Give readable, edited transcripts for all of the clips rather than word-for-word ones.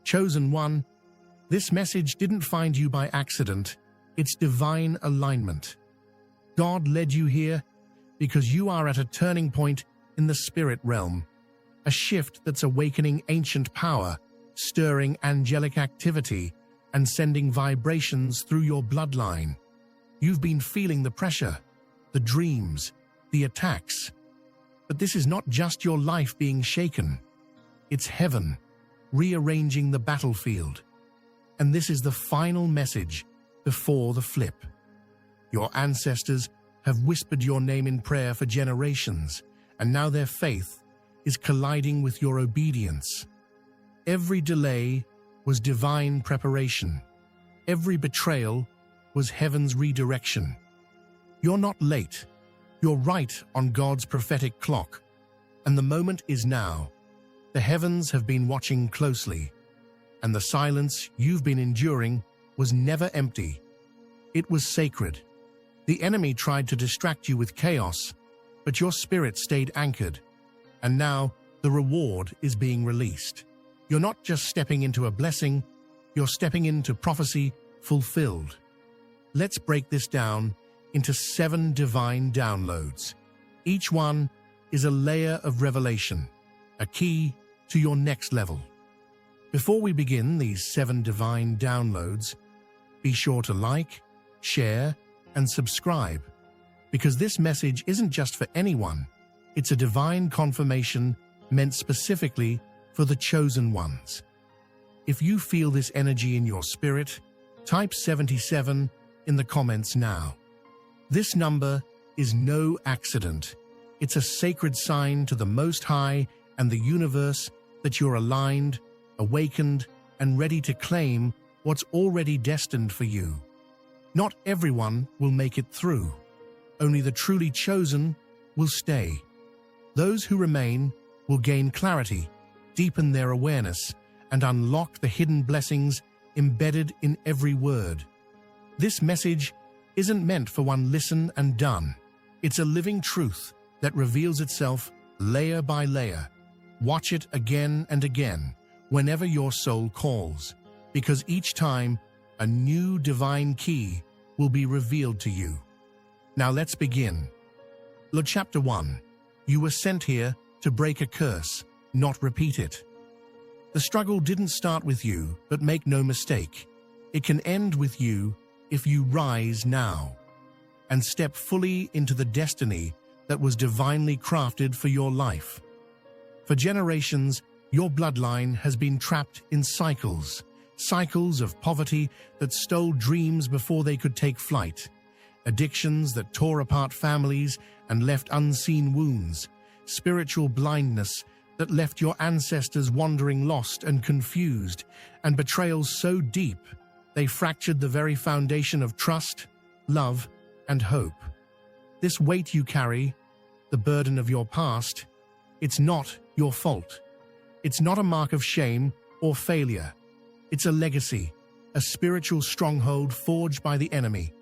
Chosen one, this message didn't find you by accident. It's divine alignment. God led you here because you are at a turning point in the spirit realm, a shift that's awakening ancient power, stirring angelic activity, and sending vibrations through your bloodline. You've been feeling the pressure, the dreams, the attacks. But this is not just your life being shaken. It's heaven, rearranging the battlefield. And this is the final message before the flip. Your ancestors have whispered your name in prayer for generations, and now their faith is colliding with your obedience. Every delay was divine preparation. Every betrayal was heaven's redirection. You're not late. You're right on God's prophetic clock. And the moment is now. The heavens have been watching closely, and the silence you've been enduring was never empty. It was sacred. The enemy tried to distract you with chaos, but your spirit stayed anchored. And now the reward is being released. You're not just stepping into a blessing, you're stepping into prophecy fulfilled. Let's break this down into 7 divine downloads. Each one is a layer of revelation, a key to your next level. Before we begin these 7 divine downloads, be sure to like, share, and subscribe, because this message isn't just for anyone. It's a divine confirmation meant specifically for the chosen ones. If you feel this energy in your spirit, type 77 in the comments now. This number is no accident. It's a sacred sign to the Most High and the universe that you're aligned, awakened, and ready to claim what's already destined for you. Not everyone will make it through. Only the truly chosen will stay. Those who remain will gain clarity, deepen their awareness, and unlock the hidden blessings embedded in every word. This message isn't meant for one listen and done. It's a living truth that reveals itself layer by layer. Watch it again and again whenever your soul calls, because each time a new divine key will be revealed to you. Now let's begin. Chapter 1. You were sent here to break a curse, not repeat it. The struggle didn't start with you, but make no mistake, it can end with you if you rise now and step fully into the destiny that was divinely crafted for your life. For generations, your bloodline has been trapped in cycles of poverty that stole dreams before they could take flight, addictions that tore apart families and left unseen wounds, spiritual blindness that left your ancestors wandering lost and confused, and betrayals so deep they fractured the very foundation of trust, love, and hope. This weight you carry, the burden of your past, it's not your fault. It's not a mark of shame or failure. It's a legacy, a spiritual stronghold forged by the enemy,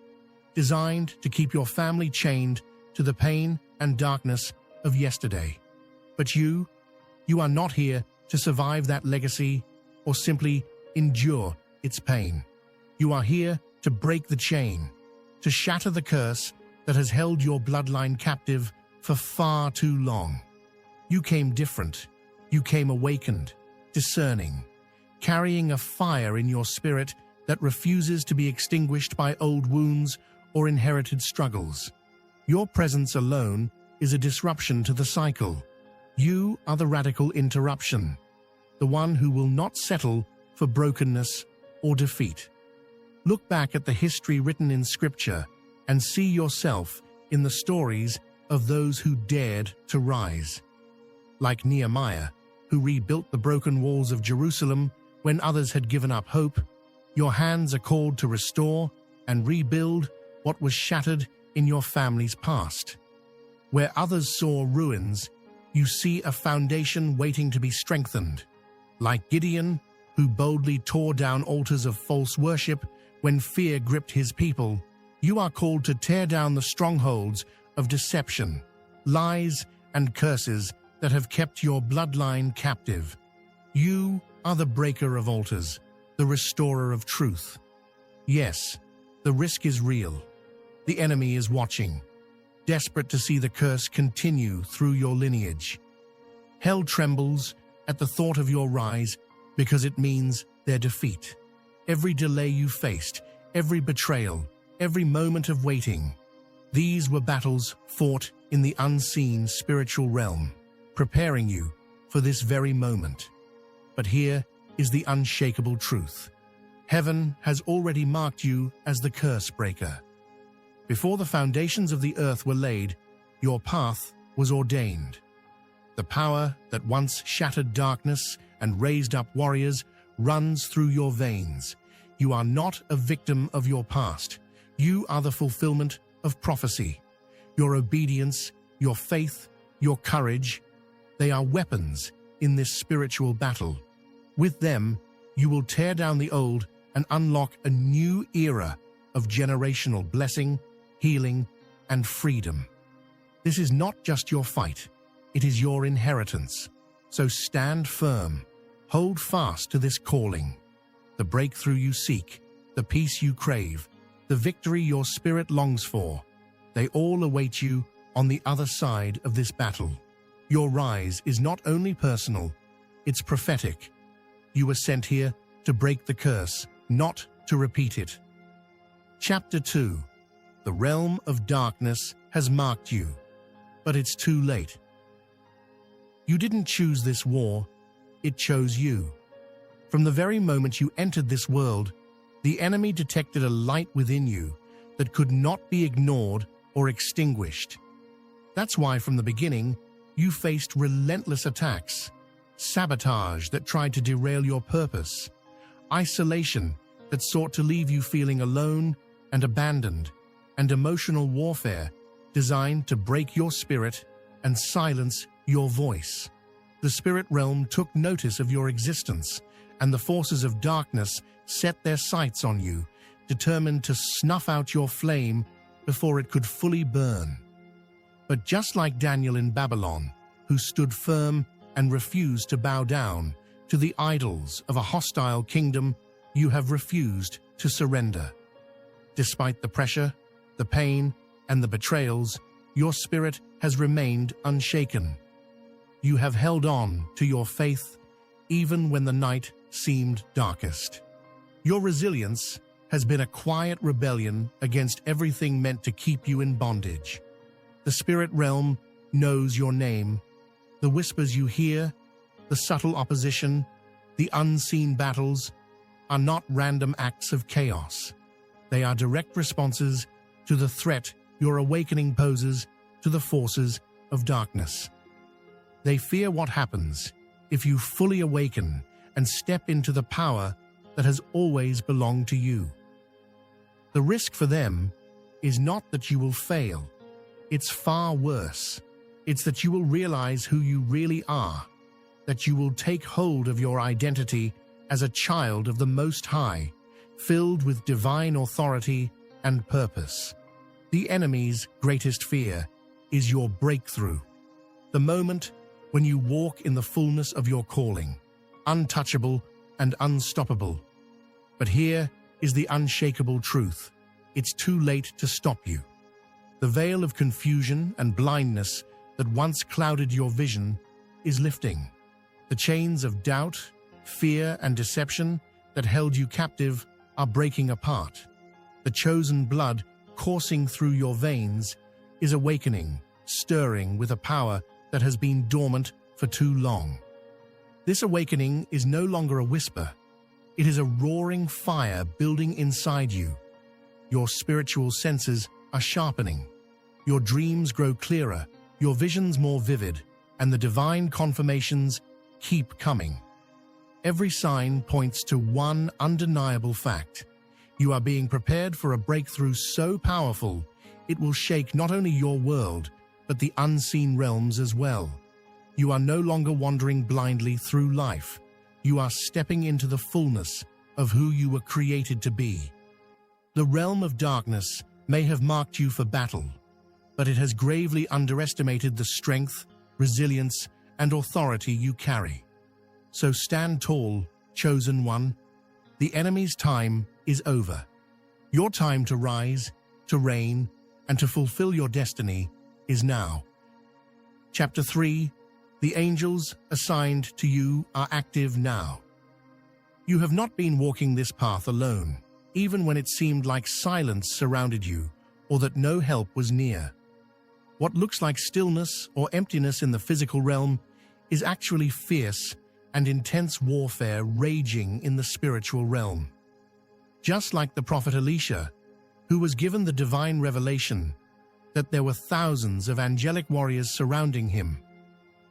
designed to keep your family chained to the pain and darkness of yesterday. But you are not here to survive that legacy or simply endure its pain. You are here to break the chain, to shatter the curse that has held your bloodline captive for far too long. You came different. You came awakened, discerning, carrying a fire in your spirit that refuses to be extinguished by old wounds or inherited struggles. Your presence alone is a disruption to the cycle. You are the radical interruption, the one who will not settle for brokenness or defeat. Look back at the history written in Scripture and see yourself in the stories of those who dared to rise. Like Nehemiah, who rebuilt the broken walls of Jerusalem when others had given up hope, your hands are called to restore and rebuild what was shattered in your family's past. Where others saw ruins, you see a foundation waiting to be strengthened. Like Gideon, who boldly tore down altars of false worship when fear gripped his people, you are called to tear down the strongholds of deception, lies, and curses that have kept your bloodline captive. You are the breaker of altars, the restorer of truth. Yes, the risk is real. The enemy is watching, desperate to see the curse continue through your lineage. Hell trembles at the thought of your rise because it means their defeat. Every delay you faced, every betrayal, every moment of waiting, these were battles fought in the unseen spiritual realm, preparing you for this very moment. But here is the unshakable truth. Heaven has already marked you as the curse breaker. Before the foundations of the earth were laid, your path was ordained. The power that once shattered darkness and raised up warriors runs through your veins. You are not a victim of your past. You are the fulfillment of prophecy. Your obedience, your faith, your courage, they are weapons in this spiritual battle. With them, you will tear down the old and unlock a new era of generational blessing, healing, and freedom. This is not just your fight, it is your inheritance. So stand firm, hold fast to this calling. The breakthrough you seek, the peace you crave, the victory your spirit longs for, they all await you on the other side of this battle. Your rise is not only personal, it's prophetic. You were sent here to break the curse, not to repeat it. Chapter 2. The realm of darkness has marked you, but it's too late. You didn't choose this war, it chose you. From the very moment you entered this world, the enemy detected a light within you that could not be ignored or extinguished. That's why from the beginning, you faced relentless attacks, sabotage that tried to derail your purpose, isolation that sought to leave you feeling alone and abandoned, and emotional warfare designed to break your spirit and silence your voice. The spirit realm took notice of your existence, and the forces of darkness set their sights on you, determined to snuff out your flame before it could fully burn. But just like Daniel in Babylon, who stood firm and refused to bow down to the idols of a hostile kingdom, you have refused to surrender. Despite the pressure, the pain, and the betrayals, your spirit has remained unshaken. You have held on to your faith even when the night seemed darkest. Your resilience has been a quiet rebellion against everything meant to keep you in bondage. The spirit realm knows your name. The whispers you hear, the subtle opposition, the unseen battles are not random acts of chaos. They are direct responses to the threat your awakening poses to the forces of darkness. They fear what happens if you fully awaken and step into the power that has always belonged to you. The risk for them is not that you will fail. It's far worse. It's that you will realize who you really are, that you will take hold of your identity as a child of the Most High, filled with divine authority and purpose. The enemy's greatest fear is your breakthrough, the moment when you walk in the fullness of your calling, untouchable and unstoppable. But here is the unshakable truth. It's too late to stop you. The veil of confusion and blindness that once clouded your vision is lifting. The chains of doubt, fear, and deception that held you captive are breaking apart. The chosen blood coursing through your veins is awakening, stirring with a power that has been dormant for too long. This awakening is no longer a whisper. It is a roaring fire building inside you. Your spiritual senses are sharpening. Your dreams grow clearer, your visions more vivid, and the divine confirmations keep coming. Every sign points to one undeniable fact. You are being prepared for a breakthrough so powerful, it will shake not only your world, but the unseen realms as well. You are no longer wandering blindly through life. You are stepping into the fullness of who you were created to be. The realm of darkness may have marked you for battle, but it has gravely underestimated the strength, resilience, and authority you carry. So stand tall chosen one. The enemy's time is over. Your time to rise, to reign, and to fulfill your destiny is now. Chapter 3. The angels assigned to you are active now. You have not been walking this path alone, even when it seemed like silence surrounded you or that no help was near. What looks like stillness or emptiness in the physical realm is actually fierce and intense warfare raging in the spiritual realm. Just like the prophet Elisha, who was given the divine revelation that there were thousands of angelic warriors surrounding him,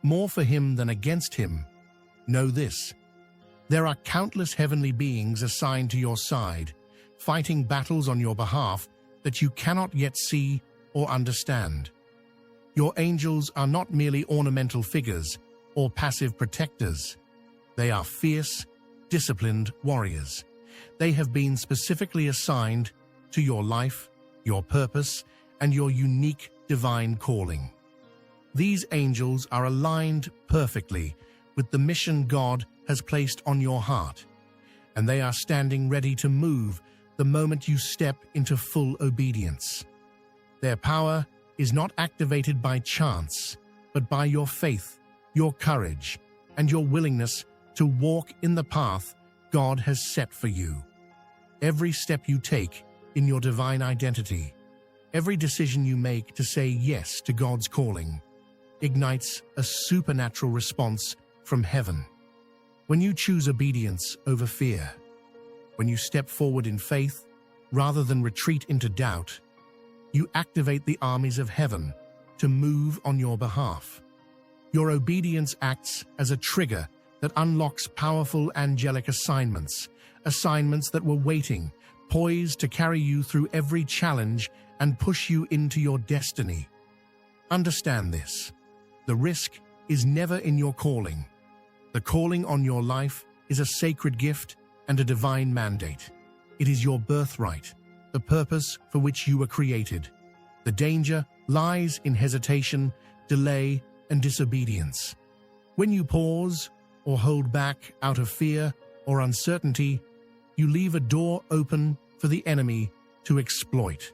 more for him than against him, know this: there are countless heavenly beings assigned to your side, fighting battles on your behalf that you cannot yet see or understand. Your angels are not merely ornamental figures or passive protectors. They are fierce, disciplined warriors. They have been specifically assigned to your life, your purpose, and your unique divine calling. These angels are aligned perfectly with the mission God has placed on your heart, and they are standing ready to move the moment you step into full obedience. Their power is not activated by chance, but by your faith, your courage, and your willingness to walk in the path God has set for you. Every step you take in your divine identity, every decision you make to say yes to God's calling, ignites a supernatural response from heaven. When you choose obedience over fear, when you step forward in faith rather than retreat into doubt, you activate the armies of heaven to move on your behalf. Your obedience acts as a trigger that unlocks powerful angelic assignments that were waiting, poised to carry you through every challenge and push you into your destiny. Understand this: the risk is never in your calling. The calling on your life is a sacred gift and a divine mandate. It is your birthright, the purpose for which you were created. The danger lies in hesitation, delay, and disobedience. When you pause or hold back out of fear or uncertainty, you leave a door open for the enemy to exploit.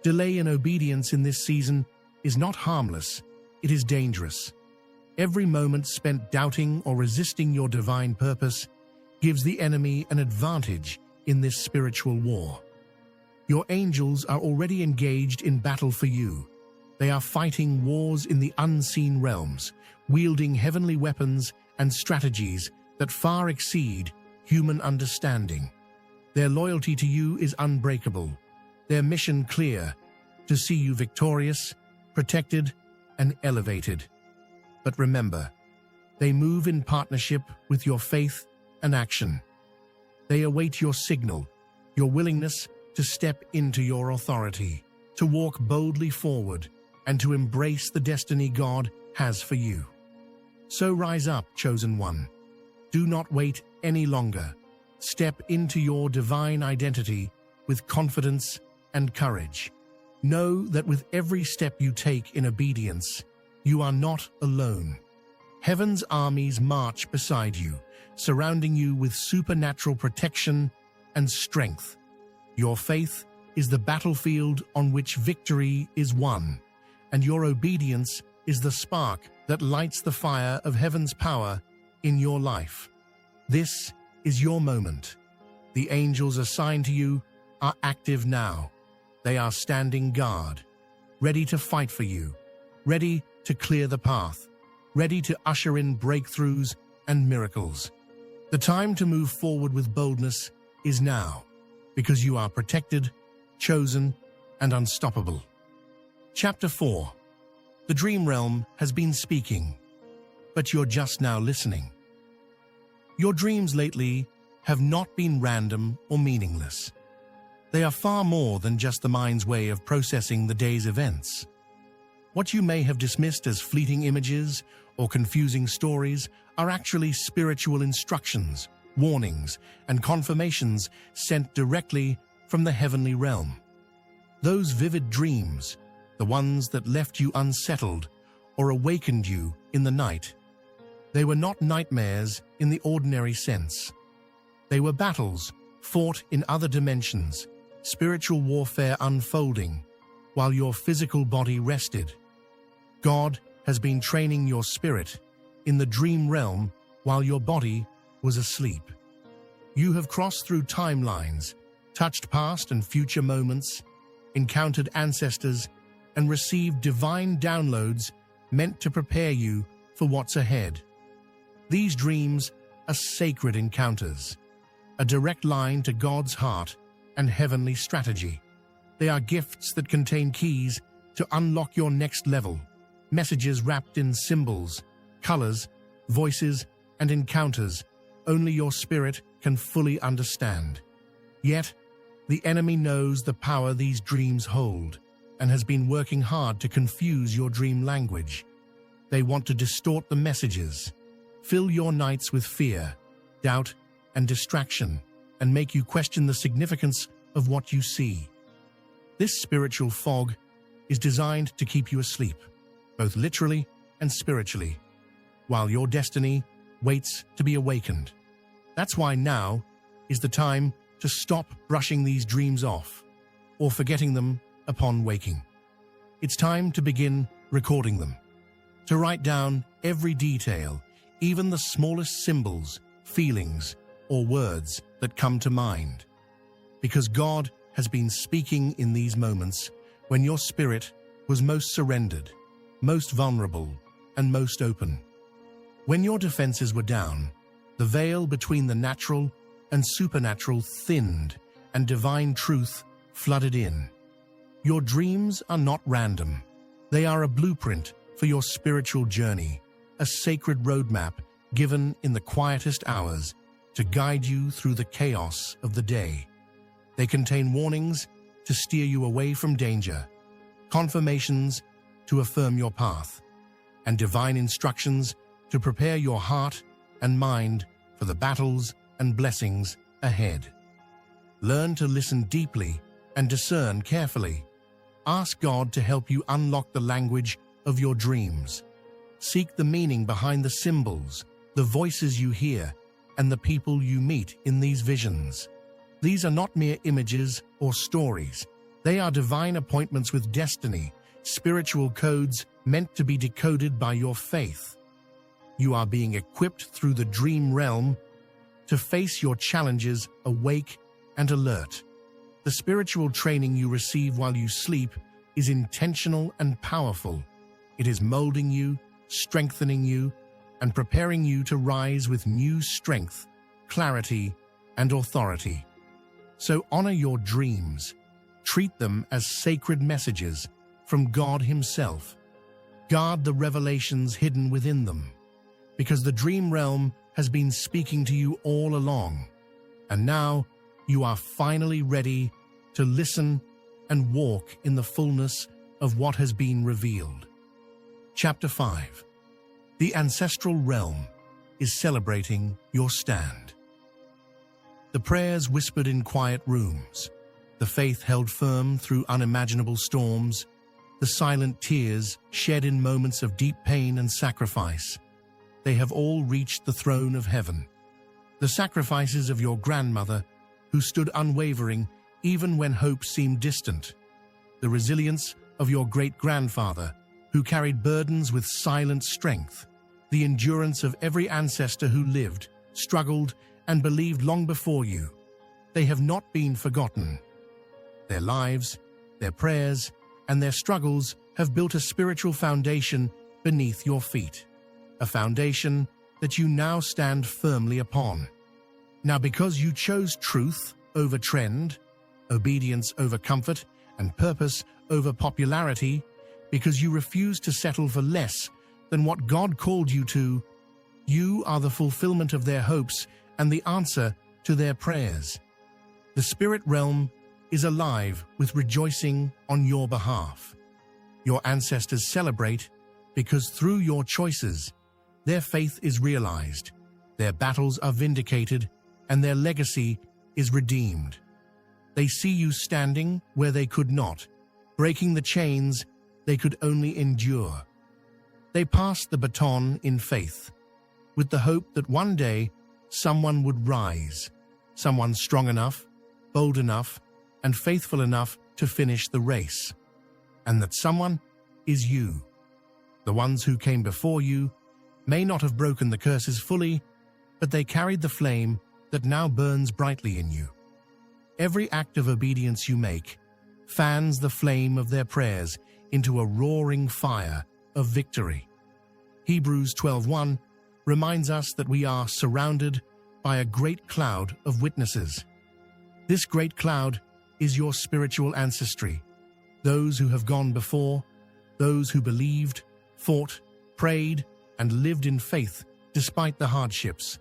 Delay in obedience in this season is not harmless, it is dangerous. Every moment spent doubting or resisting your divine purpose gives the enemy an advantage in this spiritual war. Your angels are already engaged in battle for you. They are fighting wars in the unseen realms, wielding heavenly weapons and strategies that far exceed human understanding. Their loyalty to you is unbreakable, their mission clear: to see you victorious, protected, and elevated. But remember, they move in partnership with your faith and action. They await your signal, your willingness to step into your authority, to walk boldly forward, and to embrace the destiny God has for you. So rise up, chosen one. Do not wait any longer. Step into your divine identity with confidence and courage. Know that with every step you take in obedience, you are not alone. Heaven's armies march beside you, surrounding you with supernatural protection and strength. Your faith is the battlefield on which victory is won, and your obedience is the spark that lights the fire of heaven's power in your life. This is your moment. The angels assigned to you are active now. They are standing guard, ready to fight for you, ready to clear the path, ready to usher in breakthroughs and miracles. The time to move forward with boldness is now, because you are protected, chosen, and unstoppable. Chapter 4. The dream realm has been speaking, but you're just now listening. Your dreams lately have not been random or meaningless. They are far more than just the mind's way of processing the day's events. What you may have dismissed as fleeting images or confusing stories are actually spiritual instructions, warnings, and confirmations sent directly from the heavenly realm. Those vivid dreams, the ones that left you unsettled or awakened you in the night, they were not nightmares in the ordinary sense. They were battles fought in other dimensions, spiritual warfare unfolding while your physical body rested. God has been training your spirit in the dream realm while your body was asleep. You have crossed through timelines, touched past and future moments, encountered ancestors, and received divine downloads meant to prepare you for what's ahead. These dreams are sacred encounters, a direct line to God's heart and heavenly strategy. They are gifts that contain keys to unlock your next level, messages wrapped in symbols, colors, voices, and encounters only your spirit can fully understand. Yet, the enemy knows the power these dreams hold and has been working hard to confuse your dream language. They want to distort the messages, fill your nights with fear, doubt, and distraction, and make you question the significance of what you see. This spiritual fog is designed to keep you asleep, both literally and spiritually, while your destiny waits to be awakened. That's why now is the time to stop brushing these dreams off or forgetting them upon waking. It's time to begin recording them, to write down every detail, even the smallest symbols, feelings, or words that come to mind. Because God has been speaking in these moments when your spirit was most surrendered, most vulnerable, and most open. When your defenses were down, the veil between the natural and supernatural thinned, and divine truth flooded in. Your dreams are not random. They are a blueprint for your spiritual journey, a sacred roadmap given in the quietest hours to guide you through the chaos of the day. They contain warnings to steer you away from danger, confirmations to affirm your path, and divine instructions to prepare your heart and mind for the battles and blessings ahead. Learn to listen deeply and discern carefully. Ask God to help you unlock the language of your dreams. Seek the meaning behind the symbols, the voices you hear, and the people you meet in these visions. These are not mere images or stories. They are divine appointments with destiny, spiritual codes meant to be decoded by your faith. You are being equipped through the dream realm to face your challenges awake and alert. The spiritual training you receive while you sleep is intentional and powerful. It is molding you, strengthening you, and preparing you to rise with new strength, clarity, and authority. So honor your dreams. Treat them as sacred messages from God Himself. Guard the revelations hidden within them, because the dream realm has been speaking to you all along, and now you are finally ready to listen and walk in the fullness of what has been revealed. Chapter 5. The Ancestral Realm is celebrating your stand. The prayers whispered in quiet rooms, the faith held firm through unimaginable storms, the silent tears shed in moments of deep pain and sacrifice. They have all reached the throne of heaven. The sacrifices of your grandmother, who stood unwavering even when hope seemed distant. The resilience of your great-grandfather, who carried burdens with silent strength. The endurance of every ancestor who lived, struggled, and believed long before you. They have not been forgotten. Their lives, their prayers, and their struggles have built a spiritual foundation beneath your feet. A foundation that you now stand firmly upon. Now, because you chose truth over trend, obedience over comfort, and purpose over popularity, because you refuse to settle for less than what God called you to, you are the fulfillment of their hopes and the answer to their prayers. The spirit realm is alive with rejoicing on your behalf. Your ancestors celebrate because through your choices, their faith is realized, their battles are vindicated, and their legacy is redeemed. They see you standing where they could not, breaking the chains they could only endure. They pass the baton in faith, with the hope that one day someone would rise, someone strong enough, bold enough, and faithful enough to finish the race. And that someone is you. The ones who came before you may not have broken the curses fully, but they carried the flame that now burns brightly in you. Every act of obedience you make fans the flame of their prayers into a roaring fire of victory. Hebrews 12:1 reminds us that we are surrounded by a great cloud of witnesses. This great cloud is your spiritual ancestry, those who have gone before, those who believed, fought, prayed, and lived in faith despite the hardships.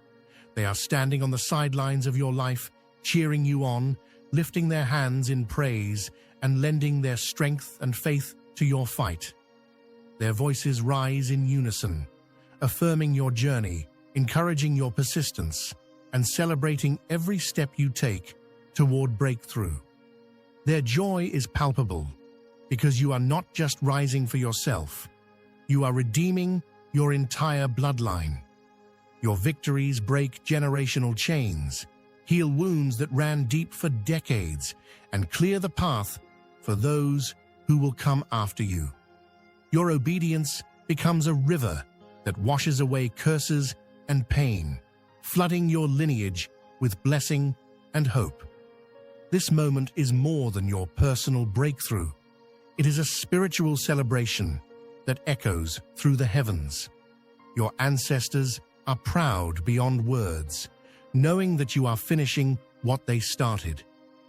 They are standing on the sidelines of your life, cheering you on, lifting their hands in praise, and lending their strength and faith to your fight. Their voices rise in unison, affirming your journey, encouraging your persistence, and celebrating every step you take toward breakthrough. Their joy is palpable because you are not just rising for yourself, you are redeeming your entire bloodline. Your victories break generational chains, heal wounds that ran deep for decades, and clear the path for those who will come after you. Your obedience becomes a river that washes away curses and pain, flooding your lineage with blessing and hope. This moment is more than your personal breakthrough. It is a spiritual celebration that echoes through the heavens. Your ancestors are proud beyond words, knowing that you are finishing what they started,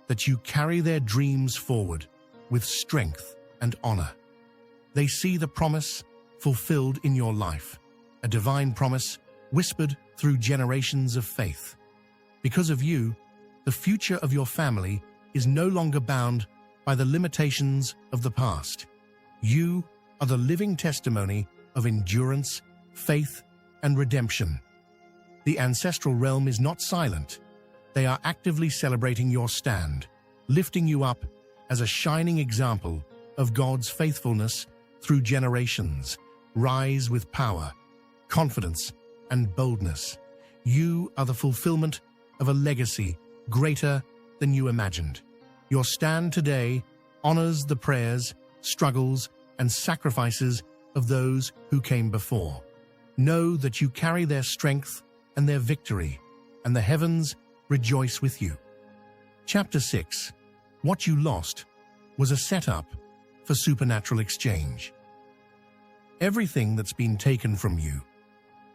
that you carry their dreams forward with strength and honor. They see the promise fulfilled in your life, a divine promise whispered through generations of faith. Because of you, the future of your family is no longer bound by the limitations of the past. You are the living testimony of endurance, faith, and redemption. The ancestral realm is not silent. They are actively celebrating your stand, lifting you up as a shining example of God's faithfulness through generations. Rise with power, confidence, and boldness. You are the fulfillment of a legacy greater than you imagined. Your stand today honors the prayers, struggles, and sacrifices of those who came before. Know that you carry their strength and their victory, and the heavens rejoice with you. Chapter 6. What you lost was a setup for supernatural exchange. Everything that's been taken from you,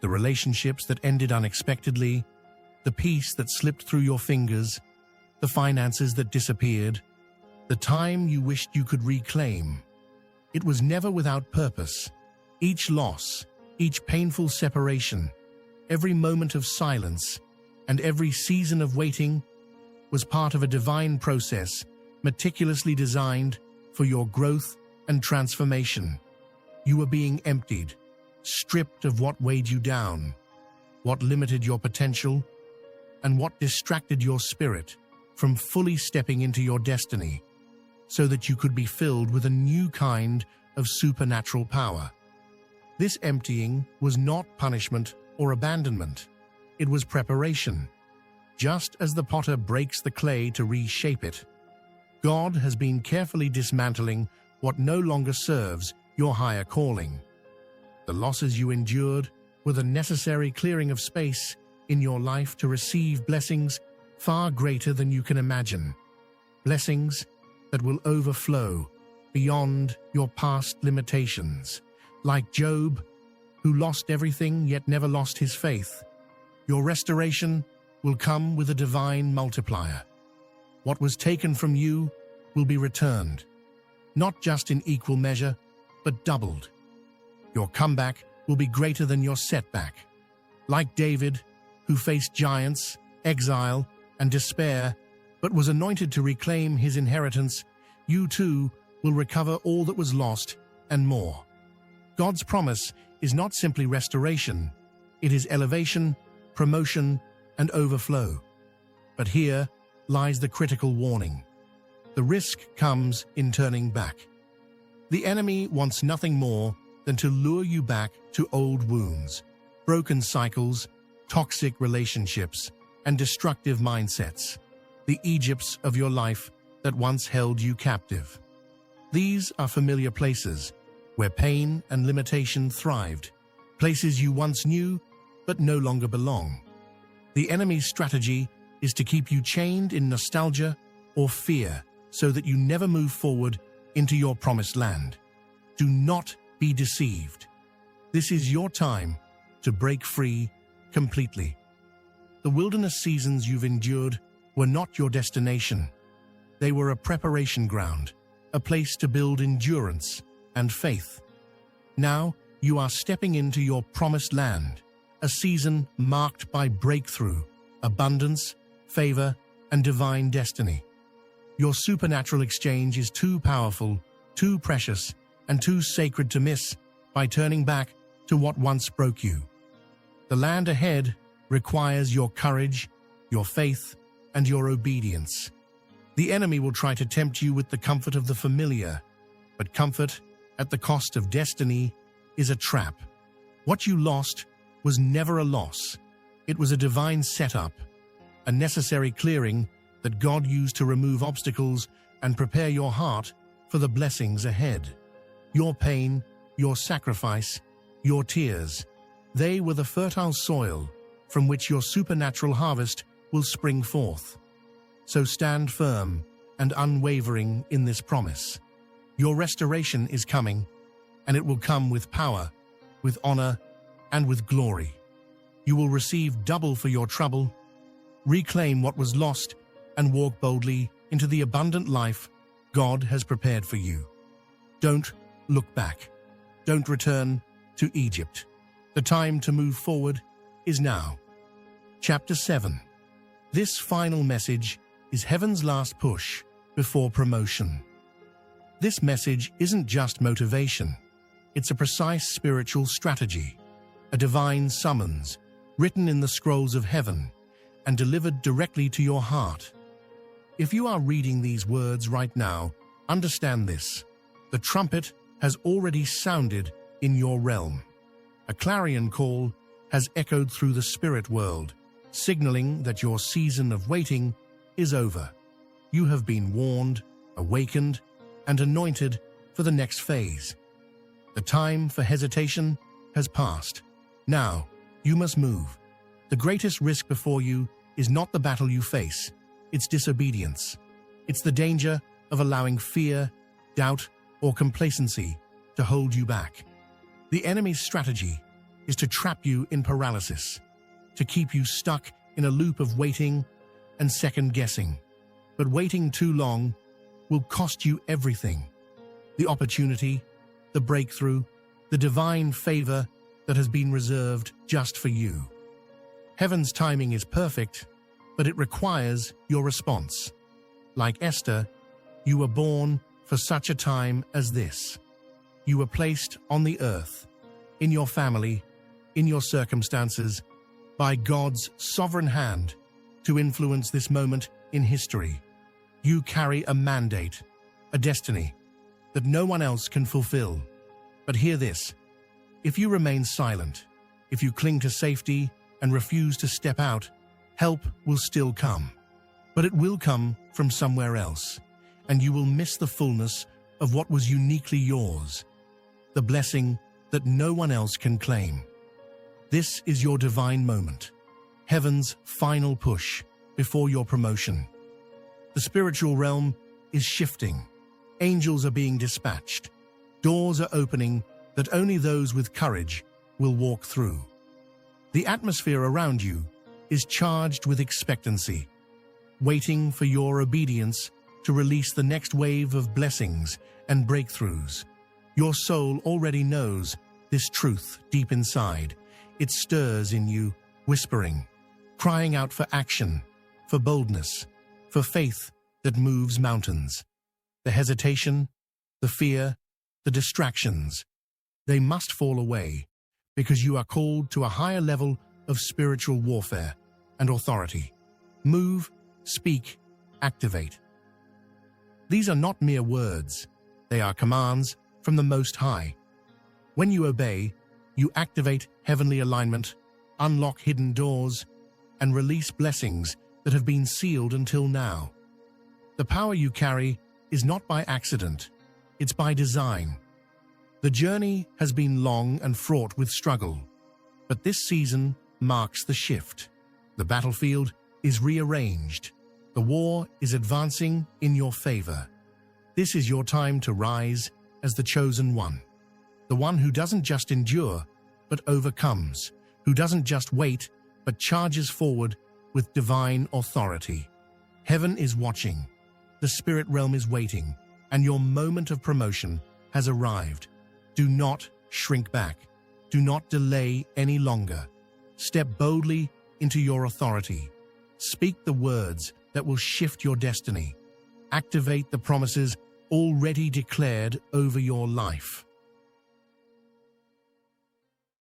the relationships that ended unexpectedly, the peace that slipped through your fingers, the finances that disappeared, the time you wished you could reclaim. It was never without purpose. Each loss, each painful separation, every moment of silence, and every season of waiting was part of a divine process meticulously designed for your growth and transformation. You were being emptied, stripped of what weighed you down, what limited your potential, and what distracted your spirit from fully stepping into your destiny, so that you could be filled with a new kind of supernatural power. This emptying was not punishment or abandonment. It was preparation. Just as the potter breaks the clay to reshape it, God has been carefully dismantling what no longer serves your higher calling. The losses you endured were the necessary clearing of space in your life to receive blessings far greater than you can imagine. Blessings that will overflow beyond your past limitations. Like Job, who lost everything yet never lost his faith, your restoration will come with a divine multiplier. What was taken from you will be returned, not just in equal measure, but doubled. Your comeback will be greater than your setback. Like David, who faced giants, exile, and despair, but was anointed to reclaim his inheritance, you too will recover all that was lost and more. God's promise is not simply restoration, it is elevation, promotion, and overflow. But here lies the critical warning. The risk comes in turning back. The enemy wants nothing more than to lure you back to old wounds, broken cycles, toxic relationships, and destructive mindsets, the Egypts of your life that once held you captive. These are familiar places where pain and limitation thrived, places you once knew but no longer belong. The enemy's strategy is to keep you chained in nostalgia or fear so that you never move forward into your promised land. Do not be deceived. This is your time to break free completely. The wilderness seasons you've endured were not your destination. They were a preparation ground, a place to build endurance and faith. Now you are stepping into your promised land, a season marked by breakthrough, abundance, favor, and divine destiny. Your supernatural exchange is too powerful, too precious, and too sacred to miss by turning back to what once broke you. The land ahead requires your courage, your faith, and your obedience. The enemy will try to tempt you with the comfort of the familiar, but comfort at the cost of destiny is a trap. What you lost was never a loss. It was a divine setup, a necessary clearing that God used to remove obstacles and prepare your heart for the blessings ahead. Your pain, your sacrifice, your tears, they were the fertile soil from which your supernatural harvest will spring forth. So stand firm and unwavering in this promise. Your restoration is coming, and it will come with power, with honor, and with glory. You will receive double for your trouble, reclaim what was lost, and walk boldly into the abundant life God has prepared for you. Don't look back. Don't return to Egypt. The time to move forward is now. Chapter 7. This final message is heaven's last push before promotion. This message isn't just motivation. It's a precise spiritual strategy, a divine summons written in the scrolls of heaven and delivered directly to your heart. If you are reading these words right now, understand this. The trumpet has already sounded in your realm. A clarion call has echoed through the spirit world, signaling that your season of waiting is over. You have been warned, awakened, and anointed for the next phase. The time for hesitation has passed. Now, you must move. The greatest risk before you is not the battle you face, it's disobedience. It's the danger of allowing fear, doubt, or complacency to hold you back. The enemy's strategy is to trap you in paralysis, to keep you stuck in a loop of waiting and second-guessing. But waiting too long will cost you everything. The opportunity, the breakthrough, the divine favor that has been reserved just for you. Heaven's timing is perfect, but it requires your response. Like Esther, you were born for such a time as this. You were placed on the earth, in your family, in your circumstances, by God's sovereign hand to influence this moment in history. You carry a mandate, a destiny that no one else can fulfill. But hear this: if you remain silent, if you cling to safety and refuse to step out, help will still come. But it will come from somewhere else, and you will miss the fullness of what was uniquely yours, the blessing that no one else can claim. This is your divine moment, heaven's final push before your promotion. The spiritual realm is shifting. Angels are being dispatched. Doors are opening that only those with courage will walk through. The atmosphere around you is charged with expectancy, waiting for your obedience to release the next wave of blessings and breakthroughs. Your soul already knows this truth deep inside. It stirs in you, whispering, crying out for action, for boldness, for faith that moves mountains. The hesitation, the fear, the distractions, they must fall away, because you are called to a higher level of spiritual warfare and authority. Move, speak, activate. These are not mere words. They are commands from the Most High. When you obey, you activate heavenly alignment, unlock hidden doors, and release blessings that have been sealed until now. The power you carry is not by accident, it's by design. The journey has been long and fraught with struggle, but this season marks the shift. The battlefield is rearranged. The war is advancing in your favor. This is your time to rise as the chosen one. The one who doesn't just endure, but overcomes. Who doesn't just wait, but charges forward with divine authority. Heaven is watching. The spirit realm is waiting, and your moment of promotion has arrived. Do not shrink back. Do not delay any longer. Step boldly into your authority. Speak the words that will shift your destiny. Activate the promises already declared over your life.